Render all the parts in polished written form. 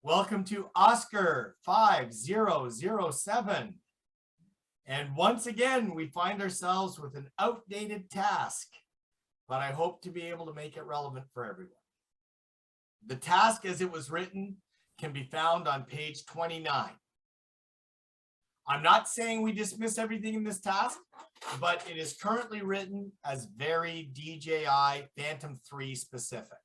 Welcome to Oscar 5007. And once again, we find ourselves with an outdated task, but I hope to be able to make it relevant for everyone. The task as it was written can be found on page 29. I'm not saying we dismiss everything in this task, but it is currently written as very DJI Phantom 3 specific.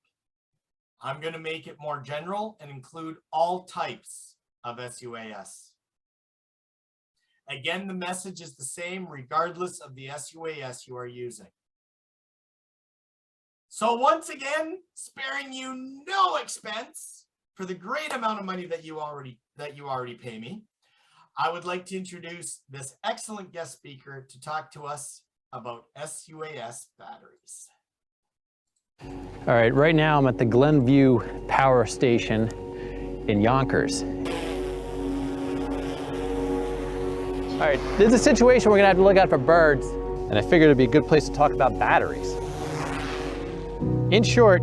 I'm going to make it more general and include all types of SUAS. Again, the message is the same regardless of the SUAS you are using. So once again, sparing you no expense for the great amount of money that you already pay me, I would like to introduce this excellent guest speaker to talk to us about SUAS batteries. All right, right now I'm at the Glenview Power Station in Yonkers. All right, this is a situation we're gonna have to look out for birds, and I figured it'd be a good place to talk about batteries. In short,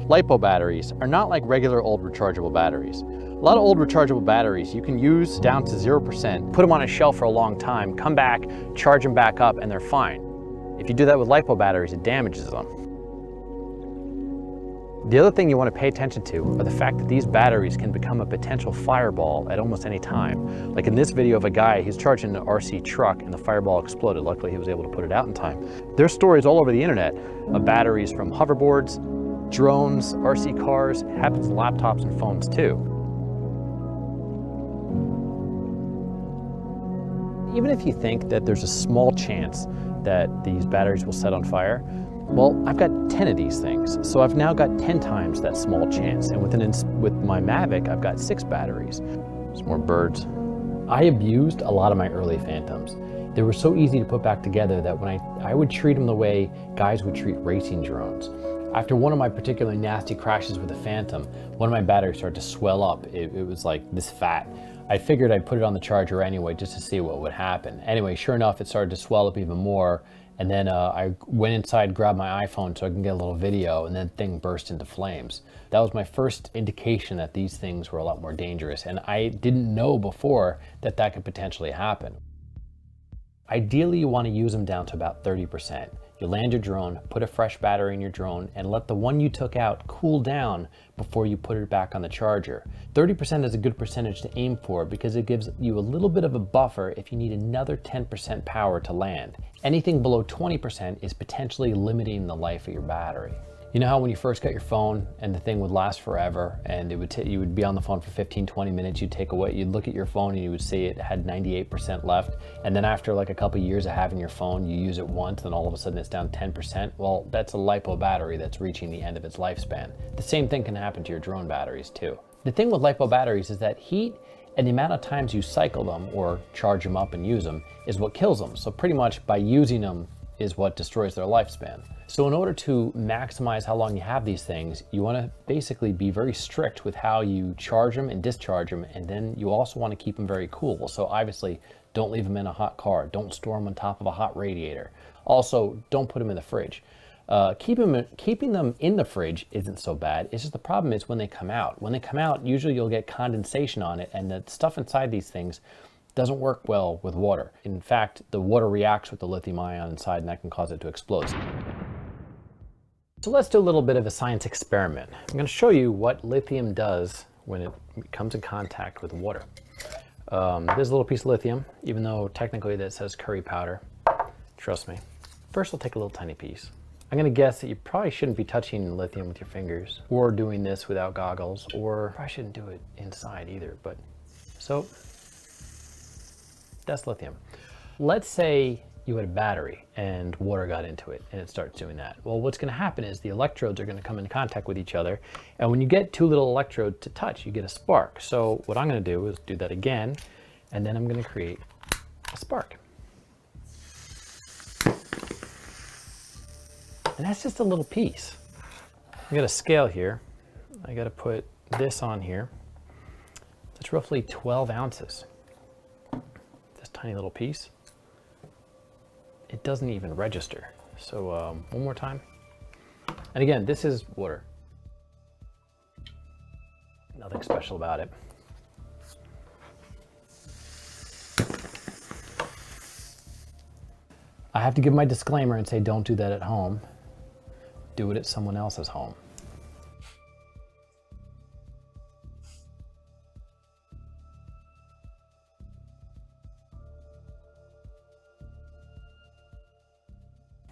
LiPo batteries are not like regular old rechargeable batteries. A lot of old rechargeable batteries you can use down to 0%, put them on a shelf for a long time, come back, charge them back up, and they're fine. If you do that with LiPo batteries, it damages them. The other thing you want to pay attention to are the fact that these batteries can become a potential fireball at almost any time. Like in this video of a guy, he's charging an RC truck and the fireball exploded. Luckily, he was able to put it out in time. There's stories all over the internet of batteries from hoverboards, drones, RC cars, happens in laptops and phones too. Even if you think that there's a small chance that these batteries will set on fire, well, I've got 10 of these things, so I've now got 10 times that small chance. And with my Mavic, I've got 6 batteries. There's more birds. I abused a lot of my early Phantoms. They were so easy to put back together that when I would treat them the way guys would treat racing drones. After one of my particularly nasty crashes with a Phantom, one of my batteries started to swell up. It was like this fat. I figured I'd put it on the charger anyway just to see what would happen. Anyway, sure enough, it started to swell up even more. And then I went inside, grabbed my iPhone so I can get a little video, and then the thing burst into flames. That was my first indication that these things were a lot more dangerous. And I didn't know before that that could potentially happen. Ideally, you want to use them down to about 30%. You land your drone, put a fresh battery in your drone, and let the one you took out cool down before you put it back on the charger. 30% is a good percentage to aim for because it gives you a little bit of a buffer if you need another 10% power to land. Anything below 20% is potentially limiting the life of your battery. You know how when you first got your phone and the thing would last forever and you would be on the phone for 15-20 minutes, you'd look at your phone and you would see it had 98% left, and then after like a couple years of having your phone, you use it once and all of a sudden it's down 10%. Well, that's a LiPo battery that's reaching the end of its lifespan. The same thing can happen to your drone batteries too. The thing with LiPo batteries is that heat and the amount of times you cycle them or charge them up and use them is what kills them. So pretty much by using them is what destroys their lifespan. So in order to maximize how long you have these things, you want to basically be very strict with how you charge them and discharge them, and then you also want to keep them very cool. So obviously, don't leave them in a hot car. Don't store them on top of a hot radiator. Also, don't put them in the fridge. Keeping them in the fridge isn't so bad. It's just the problem is when they come out. When they come out, usually you'll get condensation on it, and the stuff inside these things doesn't work well with water. In fact, the water reacts with the lithium ion inside, and that can cause it to explode. So let's do a little bit of a science experiment. I'm going to show you what lithium does when it comes in contact with water. There's a little piece of lithium, even though technically that says curry powder. Trust me. First, I'll take a little tiny piece. I'm going to guess that you probably shouldn't be touching lithium with your fingers, or doing this without goggles, or probably shouldn't do it inside either. But so that's lithium. Let's say you had a battery and water got into it and it starts doing that. Well, what's going to happen is the electrodes are going to come in contact with each other, and when you get two little electrodes to touch, you get a spark. So what I'm going to do is do that again, and then I'm going to create a spark. And that's just a little piece. I got a scale here. I got to put this on here. It's roughly 12 ounces. This tiny little piece. It doesn't even register. So one more time. And again, this is water. Nothing special about it. I have to give my disclaimer and say don't do that at home. Do it at someone else's home.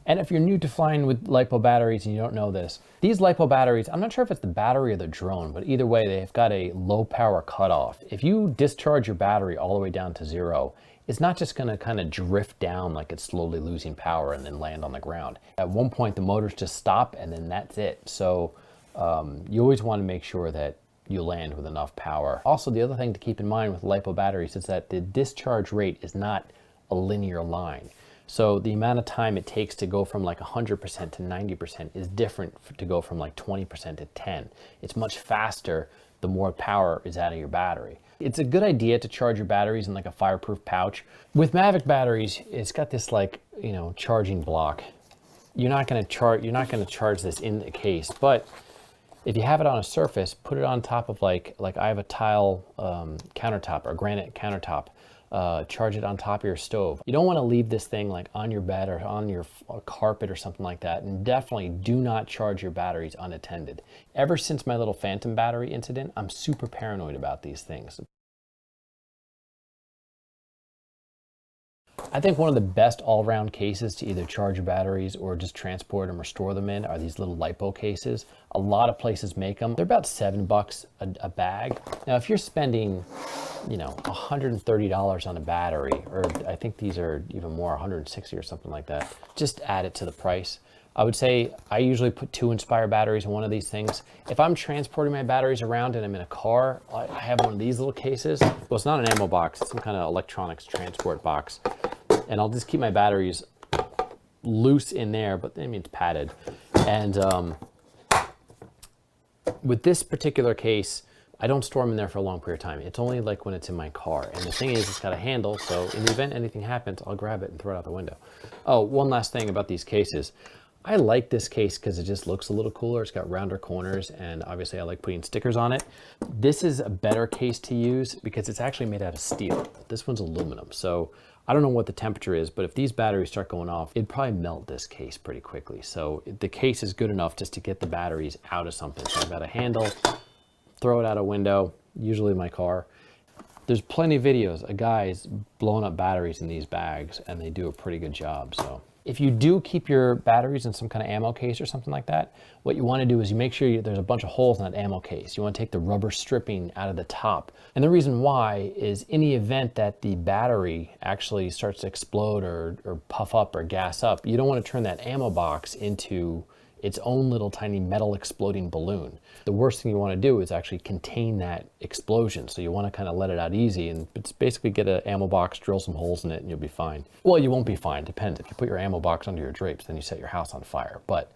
And if you're new to flying with LiPo batteries and you don't know this, these LiPo batteries, I'm not sure if it's the battery or the drone, but either way, they've got a low power cutoff. If you discharge your battery all the way down to 0, it's not just gonna kind of drift down like it's slowly losing power and then land on the ground. At one point, the motors just stop and then that's it. So you always wanna make sure that you land with enough power. Also, the other thing to keep in mind with LiPo batteries is that the discharge rate is not a linear line. So the amount of time it takes to go from like 100% to 90% is different to go from like 20% to 10. It's much faster the more power is out of your battery. It's a good idea to charge your batteries in like a fireproof pouch. With Mavic batteries, it's got this like, you know, charging block. You're not gonna charge this in the case, but if you have it on a surface, put it on top of like I have a tile countertop or granite countertop. Charge it on top of your stove. You don't want to leave this thing like on your bed or on your carpet or something like that. And definitely do not charge your batteries unattended. Ever since my little phantom battery incident, I'm super paranoid about these things. I think one of the best all-round cases to either charge your batteries or just transport them or store them in are these little LiPo cases. A lot of places make them. They're about $7 a bag. Now, if you're spending, you know, $130 on a battery, or I think these are even more, 160 or something like that, just add it to the price. I would say I usually put 2 Inspire batteries in one of these things. If I'm transporting my batteries around and I'm in a car, I have one of these little cases. Well, it's not an ammo box, it's some kind of electronics transport box. And I'll just keep my batteries loose in there, but I mean, it's padded. And with this particular case, I don't store them in there for a long period of time. It's only like when it's in my car. And the thing is, it's got a handle, so in the event anything happens, I'll grab it and throw it out the window. Oh, one last thing about these cases. I like this case because it just looks a little cooler. It's got rounder corners, and obviously I like putting stickers on it. This is a better case to use because it's actually made out of steel. This one's aluminum. So I don't know what the temperature is, but if these batteries start going off, it'd probably melt this case pretty quickly. So the case is good enough just to get the batteries out of something. So I've got a handle, throw it out a window, usually my car. There's plenty of videos of guys blowing up batteries in these bags, and they do a pretty good job. So if you do keep your batteries in some kind of ammo case or something like that, what you want to do is you make sure there's a bunch of holes in that ammo case. You want to take the rubber stripping out of the top. And the reason why is in the event that the battery actually starts to explode or puff up or gas up, you don't want to turn that ammo box into its own little tiny metal exploding balloon. The worst thing you want to do is actually contain that explosion. So you want to kind of let it out easy and it's basically get an ammo box, drill some holes in it, and you'll be fine. Well, you won't be fine, depends. If you put your ammo box under your drapes, then you set your house on fire, but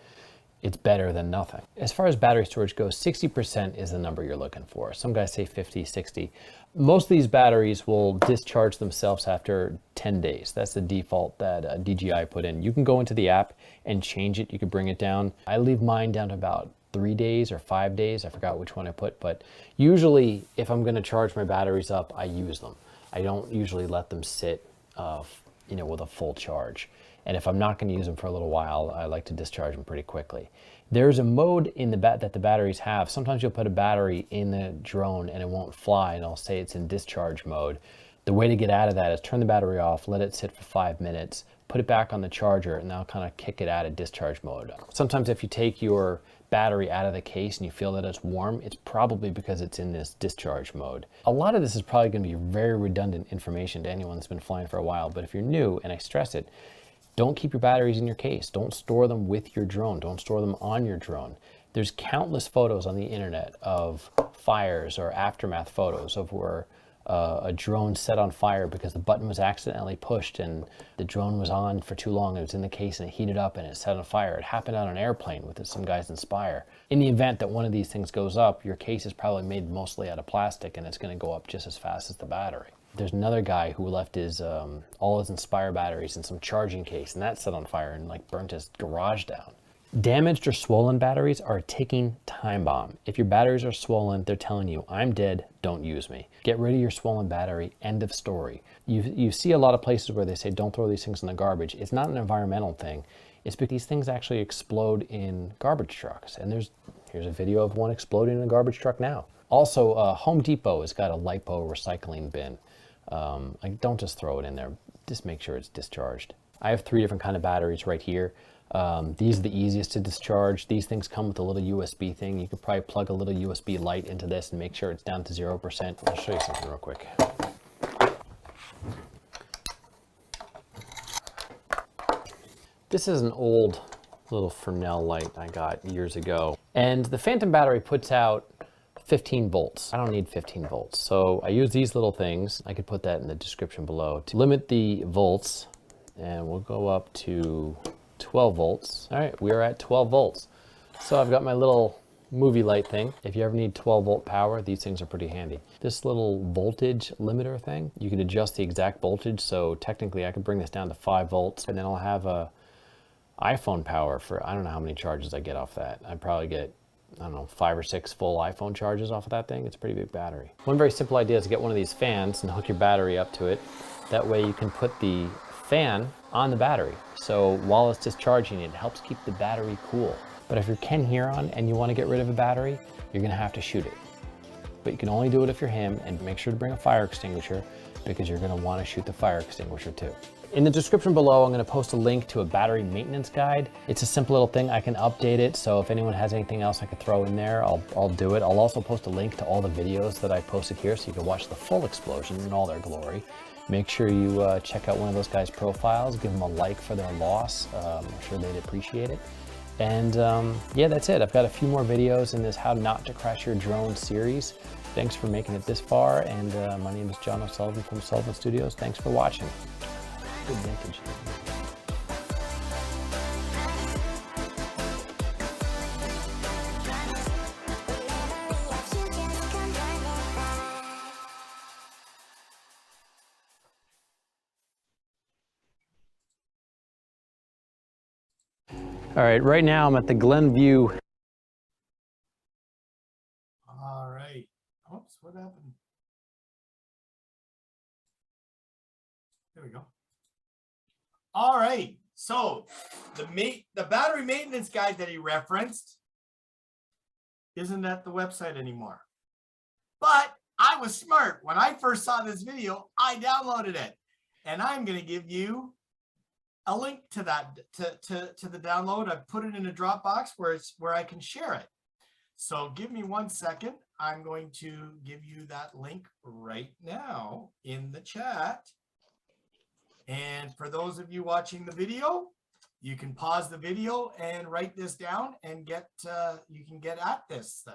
it's better than nothing. As far as battery storage goes, 60% is the number you're looking for. Some guys say 50, 60. Most of these batteries will discharge themselves after 10 days. That's the default that DJI put in. You can go into the app and change it. You can bring it down. I leave mine down to about 3 days or 5 days. I forgot which one I put, but usually if I'm gonna charge my batteries up, I use them. I don't usually let them sit with a full charge. And if I'm not going to use them for a little while, I like to discharge them pretty quickly. There's a mode in that the batteries have. Sometimes you'll put a battery in the drone and it won't fly, and I'll say it's in discharge mode. The way to get out of that is turn the battery off, let it sit for 5 minutes, put it back on the charger, and that'll kind of kick it out of discharge mode. Sometimes if you take your battery out of the case and you feel that it's warm, it's probably because it's in this discharge mode. A lot of this is probably going to be very redundant information to anyone that's been flying for a while, but if you're new, and I stress it, don't keep your batteries in your case. Don't store them with your drone. Don't store them on your drone. There's countless photos on the internet of fires or aftermath photos of where a drone set on fire because the button was accidentally pushed and the drone was on for too long. It was in the case and it heated up and it set on fire. It happened on an airplane with some guys Inspire. In the event that one of these things goes up, your case is probably made mostly out of plastic and it's going to go up just as fast as the battery. There's another guy who left his all his Inspire batteries in some charging case, and that set on fire and like burnt his garage down. Damaged or swollen batteries are a ticking time bomb. If your batteries are swollen, they're telling you, I'm dead, don't use me. Get rid of your swollen battery, end of story. You see a lot of places where they say don't throw these things in the garbage. It's not an environmental thing. It's because these things actually explode in garbage trucks. And here's a video of one exploding in a garbage truck now. Also, Home Depot has got a LiPo recycling bin. Like, don't just throw it in there. Just make sure it's discharged. I have 3 different kind of batteries right here. These are the easiest to discharge. These things come with a little USB thing. You could probably plug a little USB light into this and make sure it's down to 0%. I'll show you something real quick. This is an old little Fresnel light I got years ago. And the Phantom battery puts out 15 volts. I don't need 15 volts. So I use these little things. I could put that in the description below to limit the volts. And we'll go up to 12 volts. All right, we are at 12 volts. So I've got my little movie light thing. If you ever need 12 volt power, these things are pretty handy. This little voltage limiter thing, you can adjust the exact voltage. So technically I could bring this down to 5 volts and then I'll have a iPhone power for, I don't know how many charges I get off that. I probably get, I don't know, 5 or 6 full iPhone charges off of that thing. It's a pretty big battery. One very simple idea is to get one of these fans and hook your battery up to it. That way you can put the fan on the battery. So while it's discharging, it helps keep the battery cool. But if you're Ken Huron and you want to get rid of a battery, you're going to have to shoot it. But you can only do it if you're him, and make sure to bring a fire extinguisher because you're going to want to shoot the fire extinguisher too. In the description below, I'm going to post a link to a battery maintenance guide. It's a simple little thing. I can update it. So if anyone has anything else I could throw in there, I'll do it. I'll also post a link to all the videos that I posted here so you can watch the full explosion in all their glory. Make sure you check out one of those guys' profiles, give them a like for their loss. I'm sure they'd appreciate it. And yeah, that's it. I've got a few more videos in this How Not to Crash Your Drone series. Thanks for making it this far. And my name is John O'Sullivan from Sullivan Studios. Thanks for watching. Good vintage. All right, right now I'm at the Glenview. All right. Oops, what happened? There we go. All right. So the battery maintenance guide that he referenced isn't at the website anymore. But I was smart. When I first saw this video, I downloaded it. And I'm going to give you a link to that, to the download. I've put it in a Dropbox where I can share it. So give me 1 second. I'm going to give you that link right now in the chat. And for those of you watching the video, you can pause the video and write this down and you can get at this thing.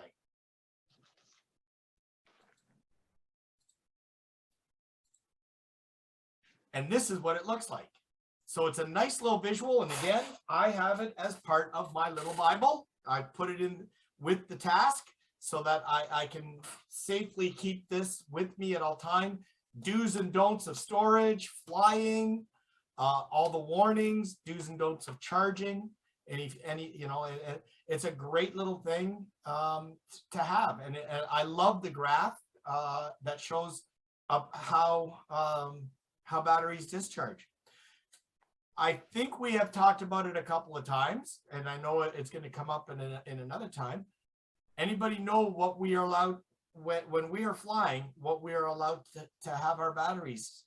And this is what it looks like. So it's a nice little visual. And again, I have it as part of my little Bible. I put it in with the task so that I can safely keep this with me at all time. Do's and don'ts of storage, flying, all the warnings, do's and don'ts of charging, it's a great little thing to have. And I love the graph that shows how batteries discharge. I think we have talked about it a couple of times, and I know it's going to come up in another time. Anybody know what we are allowed when we are flying, what we are allowed to have our batteries?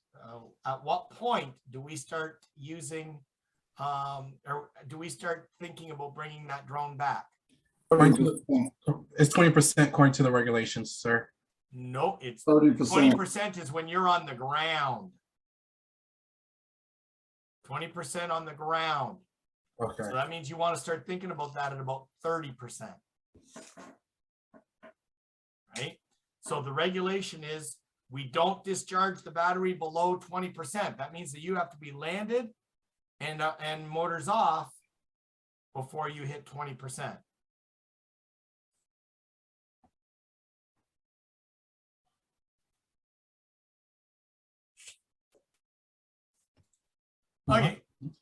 At what point do we start using, or do we start thinking about bringing that drone back? It's 20% according to the regulations, sir. No, it's 30%. 20% is when you're on the ground. 20% on the ground. Okay. So that means you want to start thinking about that at about 30%. Right? So the regulation is we don't discharge the battery below 20%. That means that you have to be landed and motors off before you hit 20%. Okay,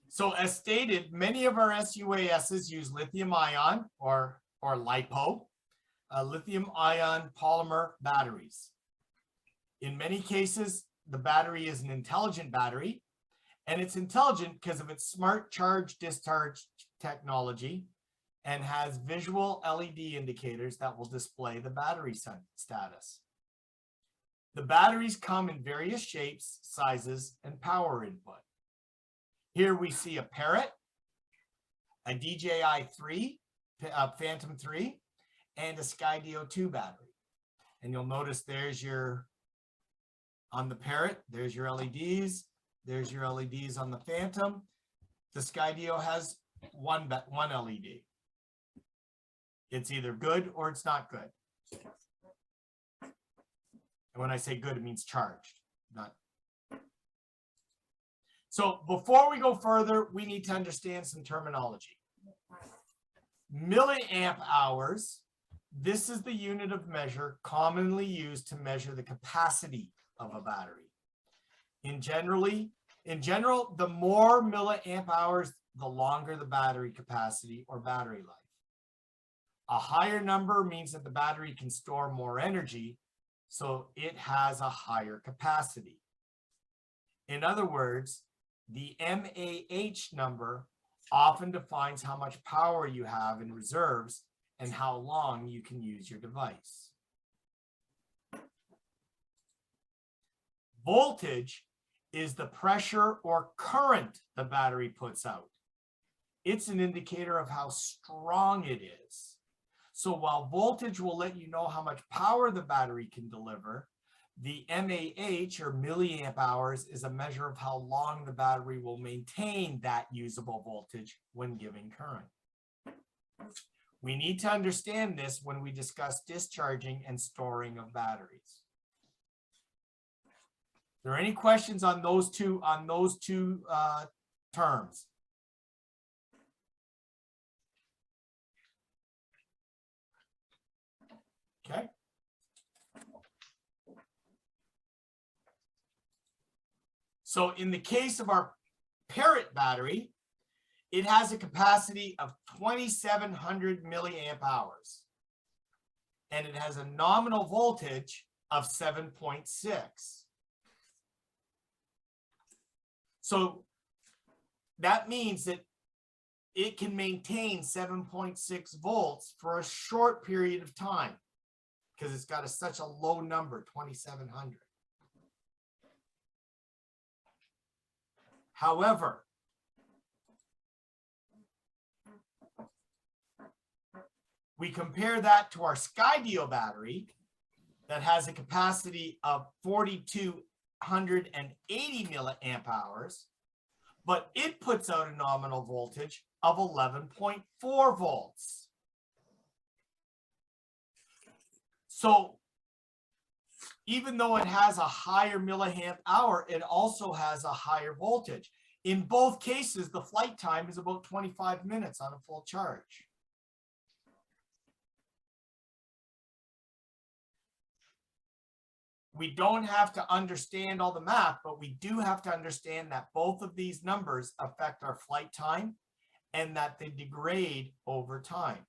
So as stated, many of our SUASs use lithium ion or LiPo, lithium ion polymer batteries. In many cases, the battery is an intelligent battery, and it's intelligent because of its smart charge discharge technology and has visual LED indicators that will display the battery status. The batteries come in various shapes, sizes, and power input. Here we see a Parrot, a DJI 3, Phantom 3, and a Skydio 2 battery. And you'll notice there's your, on the Parrot, there's your LEDs, there's your LEDs on the Phantom. The Skydio has one LED. It's either good or it's not good. And when I say good, it means charged, not. So before we go further, we need to understand some terminology. Milliamp hours, this is the unit of measure commonly used to measure the capacity of a battery. In general, the more milliamp hours, the longer the battery capacity or battery life. A higher number means that the battery can store more energy, so it has a higher capacity. In other words, the MAH number often defines how much power you have in reserves and how long you can use your device. Voltage is the pressure or current the battery puts out. It's an indicator of how strong it is. So while voltage will let you know how much power the battery can deliver, the MAH or milliamp hours is a measure of how long the battery will maintain that usable voltage when giving current. We need to understand this when we discuss discharging and storing of batteries. Are there any questions on those two terms? Okay. So in the case of our Parrot battery, it has a capacity of 2,700 milliamp hours, and it has a nominal voltage of 7.6. So that means that it can maintain 7.6 volts for a short period of time because it's got such a low number, 2,700. However, we compare that to our Skydio battery that has a capacity of 4,280 milliamp hours, but it puts out a nominal voltage of 11.4 volts. So even though it has a higher milliamp hour, it also has a higher voltage. In both cases, the flight time is about 25 minutes on a full charge. We don't have to understand all the math, but we do have to understand that both of these numbers affect our flight time and that they degrade over time.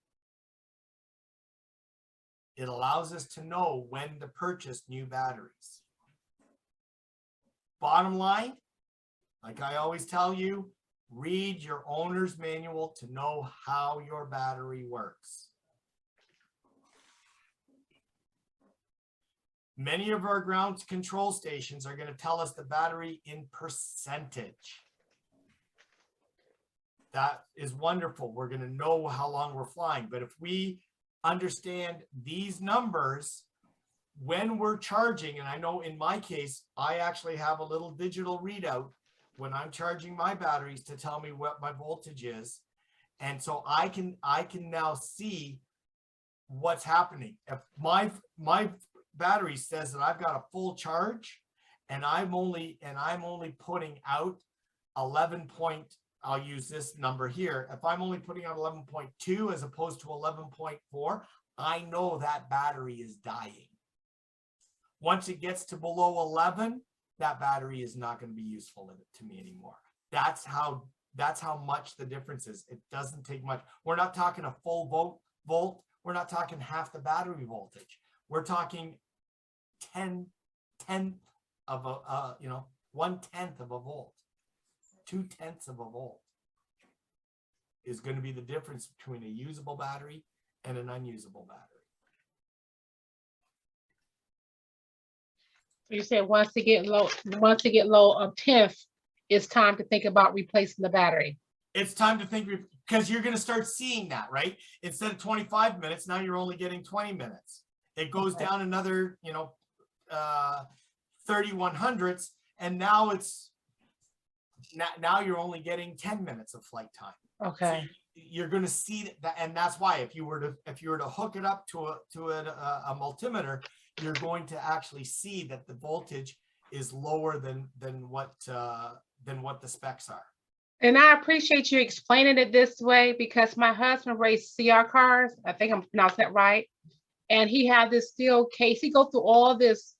It allows us to know when to purchase new batteries. Bottom line, like I always tell you, read your owner's manual to know how your battery works. Many of our ground control stations are going to tell us the battery in percentage. That is wonderful. We're going to know how long we're flying. But if we understand these numbers when we're charging, and I know in my case, I actually have a little digital readout when I'm charging my batteries to tell me what my voltage is. And so I can now see what's happening. If my battery says that I've got a full charge and I'm only putting out 11 point, I'll use this number here. If I'm only putting out 11.2 as opposed to 11.4, I know that battery is dying. Once it gets to below 11, that battery is not going to be useful to me anymore. That's how That's how much the difference is. It doesn't take much. We're not talking a full volt. We're not talking half the battery voltage. We're talking 1/10 of a, 1/10 of a volt, 2/10 of a volt is going to be the difference between a usable battery and an unusable battery. You said once they get low of 10th, it's time to think about replacing the battery. It's time to think, because you're going to start seeing that, right? Instead of 25 minutes, now you're only getting 20 minutes. It goes down another, 3100ths, and now it's now you're only getting 10 minutes of flight time. Okay. So you're going to see that, and that's why if you were to hook it up to a multimeter, you're going to actually see that the voltage is lower than what the specs are. And I appreciate you explaining it this way, because my husband raced CR cars. I think I'm pronouncing that right. And he had this steel case. He goes through all this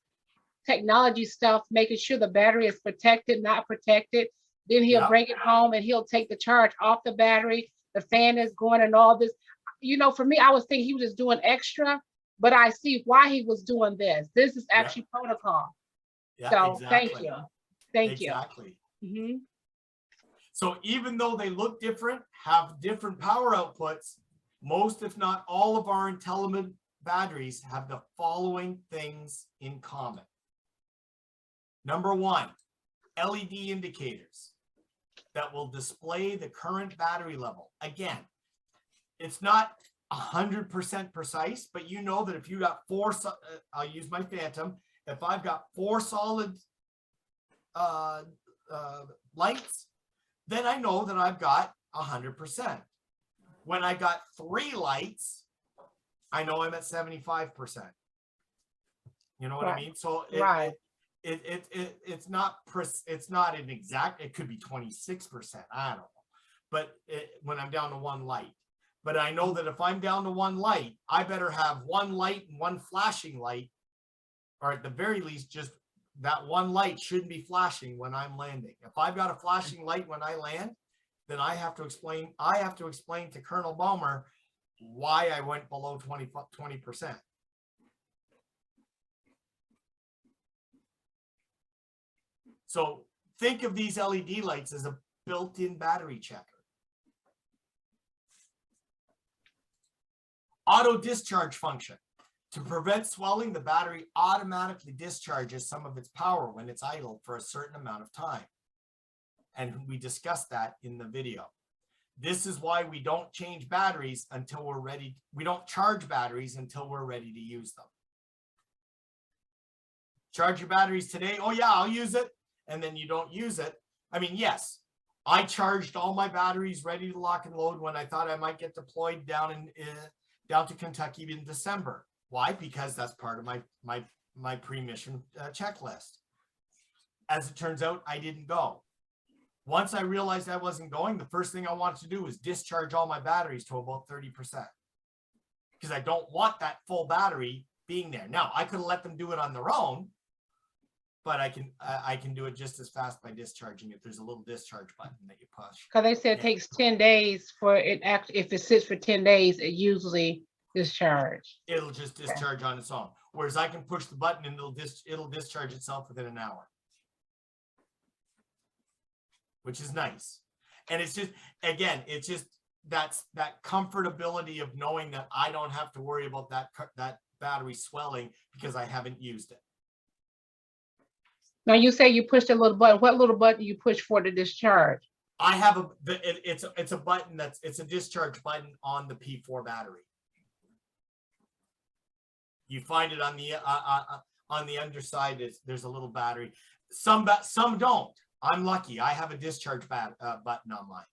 technology stuff, making sure the battery is protected, not protected. Then he'll bring it home and he'll take the charge off the battery. The fan is going and all this. For me, I was thinking he was just doing extra, but I see why he was doing this. This is actually protocol. Yeah, so exactly. Thank you. Thank you. Exactly. Mm-hmm. So even though they look different, have different power outputs, most, if not all of our IntelliMid batteries have the following things in common. Number one, LED indicators that will display the current battery level. Again, it's not 100% precise, but you know that if you got I'll use my Phantom. If I've got 4 solid lights, then I know that I've got 100%. When I got 3 lights, I know I'm at 75%. You know what I mean? So it's not an exact, it could be 26%. I don't know. But when I'm down to 1 light, but I know that if I'm down to 1 light, I better have 1 light and 1 flashing light, or at the very least, just that 1 light shouldn't be flashing when I'm landing. If I've got a flashing light when I land, then I have to explain to Colonel Baumer why I went below 20%. So think of these LED lights as a built-in battery checker. Auto discharge function. To prevent swelling, the battery automatically discharges some of its power when it's idle for a certain amount of time. And we discussed that in the video. This is why we don't change batteries until we're ready. We don't charge batteries until we're ready to use them. Charge your batteries today. Oh yeah, I'll use it. And then you don't use it. I mean, yes, I charged all my batteries ready to lock and load when I thought I might get deployed down to Kentucky in December. Why? Because that's part of my pre-mission checklist. As it turns out, I didn't go. Once I realized I wasn't going, the first thing I wanted to do was discharge all my batteries to about 30%, because I don't want that full battery being there. Now, I could have let them do it on their own, but I can do it just as fast by discharging it. There's a little discharge button that you push. Because they said it takes 10 days for it. If it sits for 10 days, it usually discharge. It'll just discharge on its own. Whereas I can push the button and it'll discharge itself within an hour, which is nice. And it's just, again, it's just that comfortability of knowing that I don't have to worry about that battery swelling because I haven't used it. Now you say you pushed a little button. What little button you push for the discharge? I have it's a button it's a discharge button on the P4 battery. You find it on the underside. There's a little battery. Some don't. I'm lucky. I have a discharge button on mine.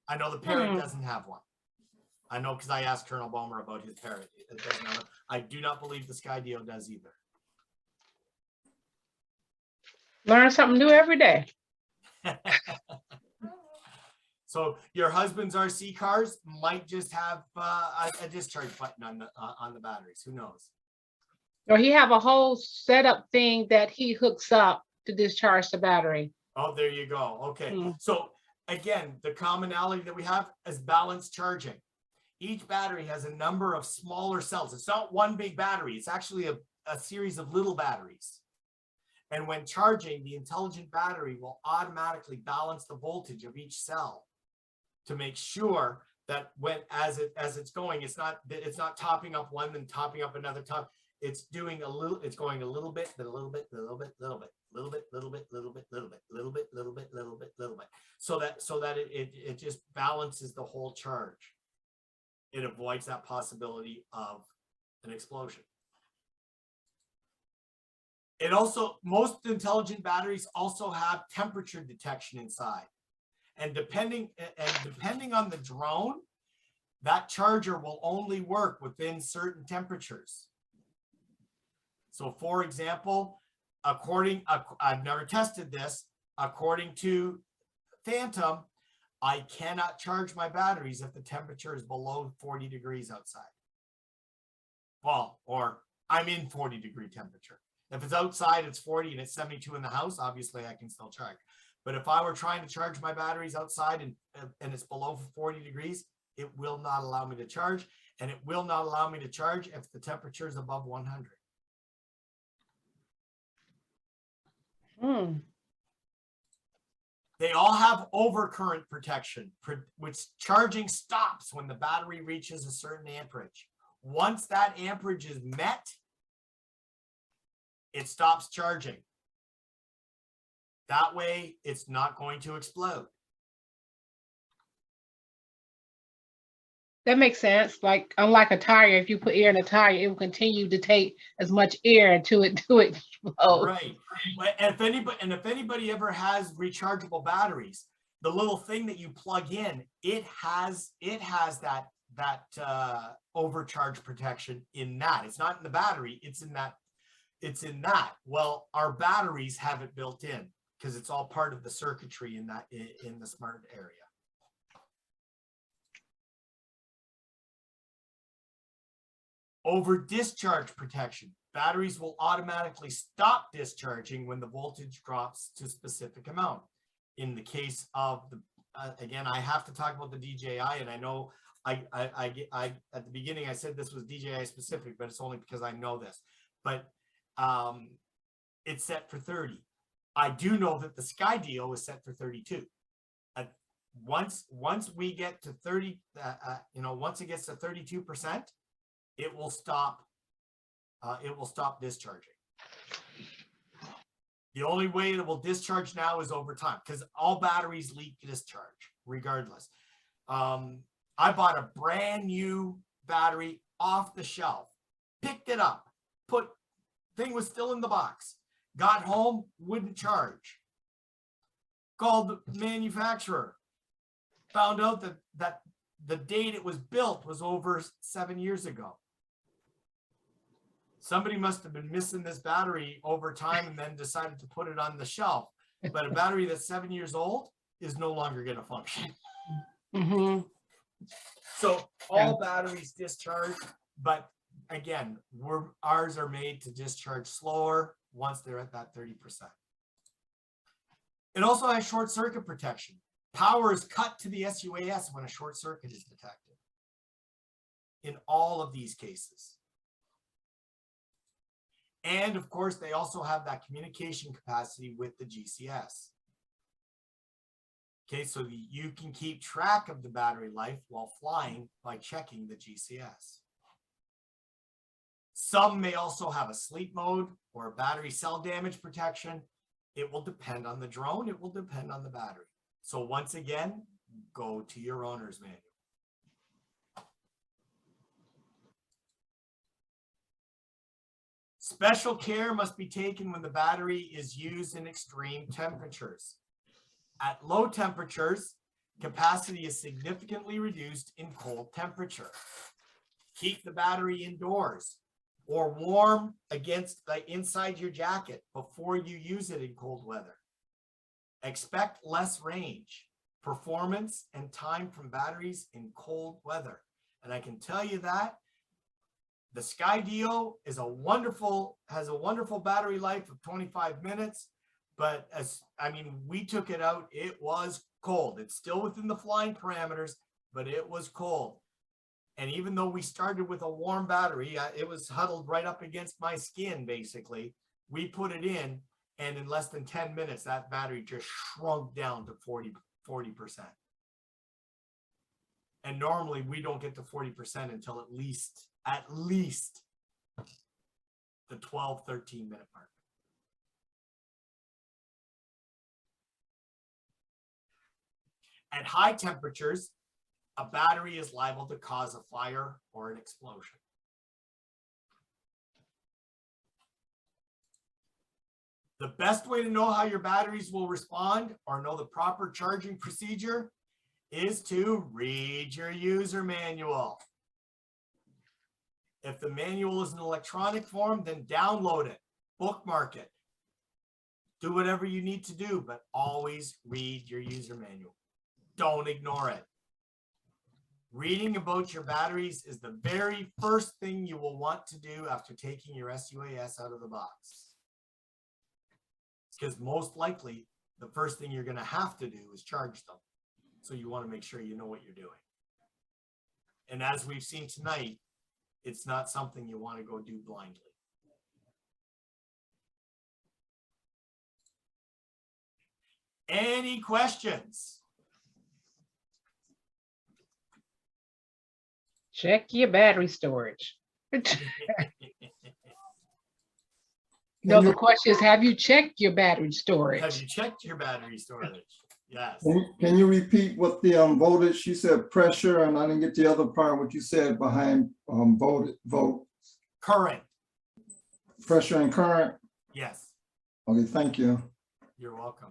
I know the Parrot doesn't have one. I know because I asked Colonel Baumer about his Parrot. It doesn't have one. I do not believe the Skydio does either. Learn something new every day. So your husband's RC cars might just have a discharge button on the batteries. Who knows? Or he have a whole setup thing that he hooks up to discharge the battery. Oh, there you go. Okay. So again, the commonality that we have is balanced charging. Each battery has a number of smaller cells. It's not one big battery. It's actually a series of little batteries. And when charging, the intelligent battery will automatically balance the voltage of each cell to make sure that as it's going, it's not topping up one and topping up another top. It's doing a little, it's going a little bit, then a little bit, little bit, little bit, little bit, little bit, little bit, little bit, little bit, little bit, little bit, little bit. So that it just balances the whole charge. It avoids that possibility of an explosion. It also, most intelligent batteries also have temperature detection inside. And depending on the drone, that charger will only work within certain temperatures. So for example, I've never tested this, according to Phantom, I cannot charge my batteries if the temperature is below 40 degrees outside. Well, or I'm in 40-degree temperature. If it's outside, it's 40 and it's 72 in the house, obviously I can still charge. But if I were trying to charge my batteries outside and it's below 40 degrees, it will not allow me to charge, and it will not allow me to charge if the temperature is above 100. They all have overcurrent protection, which charging stops when the battery reaches a certain amperage. Once that amperage is met, it stops charging. That way, it's not going to explode. That makes sense. Like, unlike a tire, if you put air in a tire, it will continue to take as much air until it explodes. Right. And if anybody ever has rechargeable batteries, the little thing that you plug in, it has that overcharge protection in that. It's not in the battery, it's in that. It's in that. Well, our batteries have it built in because it's all part of the circuitry in that in the smart area. Over discharge protection. Batteries will automatically stop discharging when the voltage drops to a specific amount. In the case of the, again, I have to talk about the DJI, and I know I at the beginning I said this was DJI specific, but it's only because I know this. But it's set for 30. I do know that the Skydio is set for 32. Once we get to 30, once it gets to 32%, it will stop discharging. The only way it will discharge now is over time, because all batteries leak discharge regardless. I bought a brand new battery off the shelf, picked it up, thing was still in the box, got home, wouldn't charge. Called the manufacturer, found out that the date it was built was over 7 years ago. Somebody must have been missing this battery over time and then decided to put it on the shelf. But a battery that's 7 years old is no longer going to function. Mm-hmm. So all batteries discharge, but again, ours are made to discharge slower once they're at that 30%. It also has short circuit protection. Power is cut to the UAS when a short circuit is detected. In all of these cases. And of course, they also have that communication capacity with the GCS. Okay, so you can keep track of the battery life while flying by checking the GCS. Some may also have a sleep mode or a battery cell damage protection. It will depend on the drone. It will depend on the battery. So once again, go to your owner's manual. Special care must be taken when the battery is used in extreme temperatures. At low temperatures, capacity is significantly reduced in cold temperature. Keep the battery indoors or warm inside your jacket before you use it in cold weather. Expect less range, performance, and time from batteries in cold weather. And I can tell you that the Skydio has a wonderful battery life of 25 minutes, but we took it out, it was cold. It's still within the flying parameters, but it was cold. And even though we started with a warm battery, it was huddled right up against my skin, basically. We put it in, and in less than 10 minutes, that battery just shrunk down to 40%. And normally we don't get to 40% until at least the 12, 13-minute mark. At high temperatures, a battery is liable to cause a fire or an explosion. The best way to know how your batteries will respond or know the proper charging procedure is to read your user manual. If the manual is in electronic form, then download it, bookmark it, do whatever you need to do, but always read your user manual. Don't ignore it. Reading about your batteries is the very first thing you will want to do after taking your SUAS out of the box. Because most likely, the first thing you're going to have to do is charge them. So you want to make sure you know what you're doing. And as we've seen tonight, it's not something you want to go do blindly. Any questions? Check your battery storage. No, the question is, have you checked your battery Have storage? you checked your battery storage? Yes. Can you repeat what the voltage, you said pressure, and I didn't get the other part, what you said behind volt, Current. pressure and current? Yes. Okay, thank you. You're welcome.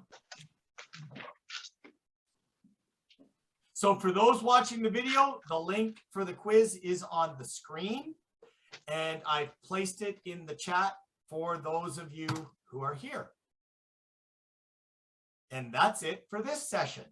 So for those watching the video, the link for the quiz is on the screen, and I placed it in the chat for those of you who are here. And that's it for this session.